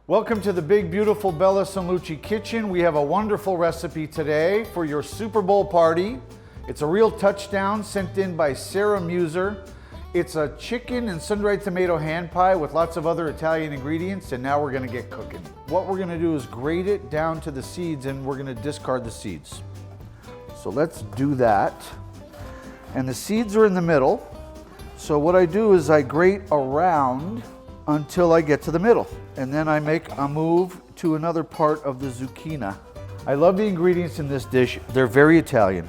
Welcome to the big, beautiful Bella Sanlucci kitchen. We have a wonderful recipe today for your Super Bowl party. It's a real touchdown sent in by Sarah Meuser. It's a chicken and sun-dried tomato hand pie with lots of other Italian ingredients, and now we're gonna get cooking. What we're gonna do is grate it down to the seeds, and we're gonna discard the seeds. So let's do that. And the seeds are in the middle. So what I do is I grate around until I get to the middle. And then I make a move to another part of the zucchini. I love the ingredients in this dish. They're very Italian.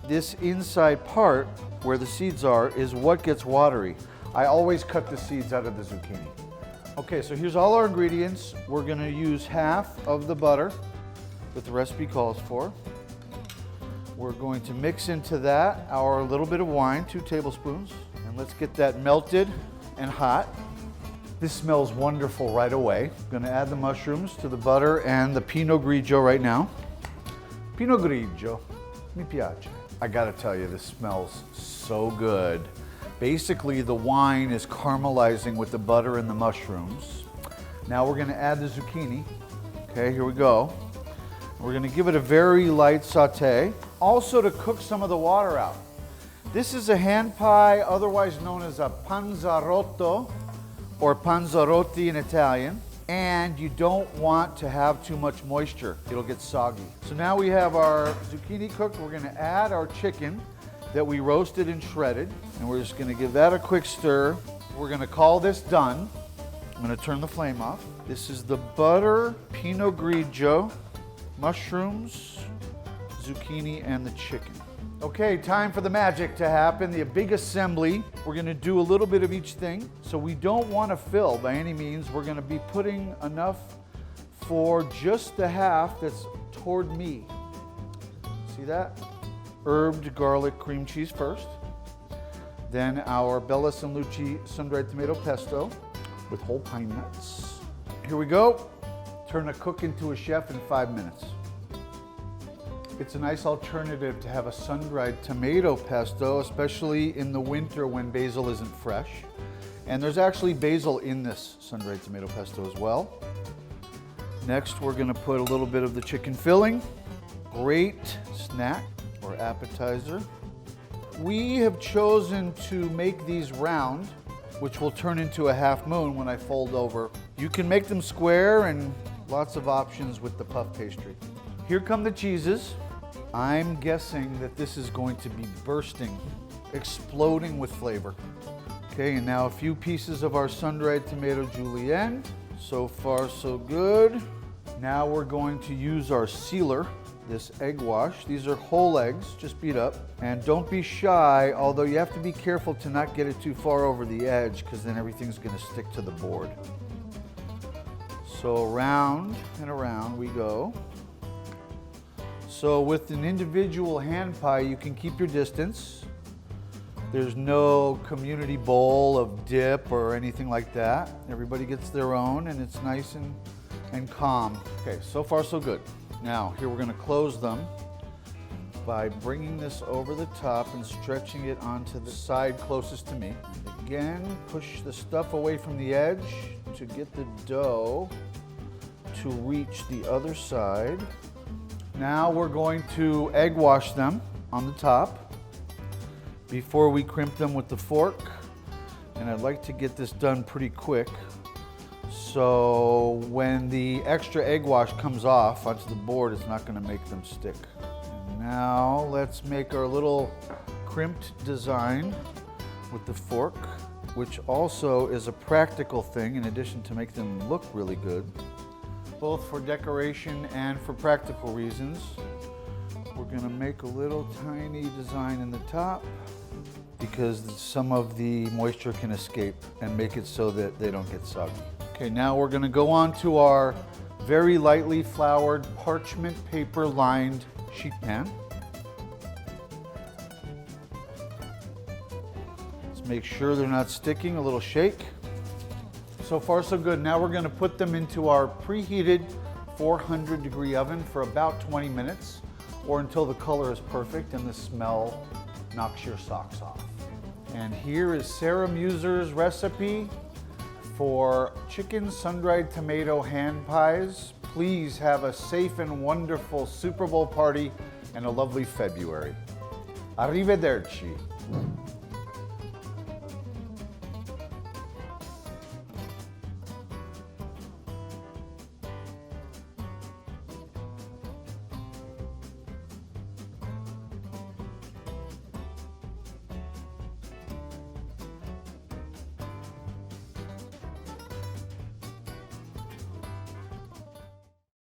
This inside part where the seeds are is what gets watery. I always cut the seeds out of the zucchini. Okay, so here's all our ingredients. We're gonna use half of the butter that the recipe calls for. We're going to mix into that our little bit of wine, 2 tablespoons, and let's get that melted and hot. This smells wonderful right away. I'm gonna add the mushrooms to the butter and the pinot grigio right now. Pinot grigio, mi piace. I gotta tell you, this smells so good. Basically, the wine is caramelizing with the butter and the mushrooms. Now we're gonna add the zucchini. Okay, here we go. We're gonna give it a very light saute. Also to cook some of the water out. This is a hand pie, otherwise known as a panzarotto, or panzarotti in Italian, and you don't want to have too much moisture. It'll get soggy. So now we have our zucchini cooked. We're gonna add our chicken that we roasted and shredded, and we're just gonna give that a quick stir. We're gonna call this done. I'm gonna turn the flame off. This is the butter, pinot grigio, mushrooms, zucchini, and the chicken. Okay, time for the magic to happen, the big assembly. We're gonna do a little bit of each thing. So we don't wanna fill by any means. We're gonna be putting enough for just the half that's toward me. See that? Herbed garlic cream cheese first. Then our Bella Sanlucci sun-dried tomato pesto with whole pine nuts. Here we go. Turn a cook into a chef in 5 minutes. It's a nice alternative to have a sun-dried tomato pesto, especially in the winter when basil isn't fresh. And there's actually basil in this sun-dried tomato pesto as well. Next, we're gonna put a little bit of the chicken filling. Great snack or appetizer. We have chosen to make these round, which will turn into a half moon when I fold over. You can make them square, and lots of options with the puff pastry. Here come the cheeses. I'm guessing that this is going to be bursting, exploding with flavor. Okay, and now a few pieces of our sun-dried tomato julienne. So far, so good. Now we're going to use our sealer, this egg wash. These are whole eggs, just beat up. And don't be shy, although you have to be careful to not get it too far over the edge, because then everything's gonna stick to the board. So around and around we go. So with an individual hand pie, you can keep your distance. There's no community bowl of dip or anything like that. Everybody gets their own, and it's nice and calm. Okay, so far so good. Now, here we're gonna close them by bringing this over the top and stretching it onto the side closest to me. Again, push the stuff away from the edge to get the dough to reach the other side. Now we're going to egg wash them on the top before we crimp them with the fork. And I'd like to get this done pretty quick. So when the extra egg wash comes off onto the board, it's not gonna make them stick. And now let's make our little crimped design with the fork, which also is a practical thing in addition to make them look really good. Both for decoration and for practical reasons. We're gonna make a little tiny design in the top because some of the moisture can escape and make it so that they don't get soggy. Okay, now we're gonna go on to our very lightly floured parchment paper lined sheet pan. Let's make sure they're not sticking, a little shake. So far so good. Now we're gonna put them into our preheated 400-degree oven for about 20 minutes or until the color is perfect and the smell knocks your socks off. And here is Sarah Meuser's recipe for chicken sun-dried tomato hand pies. Please have a safe and wonderful Super Bowl party and a lovely February. Arrivederci.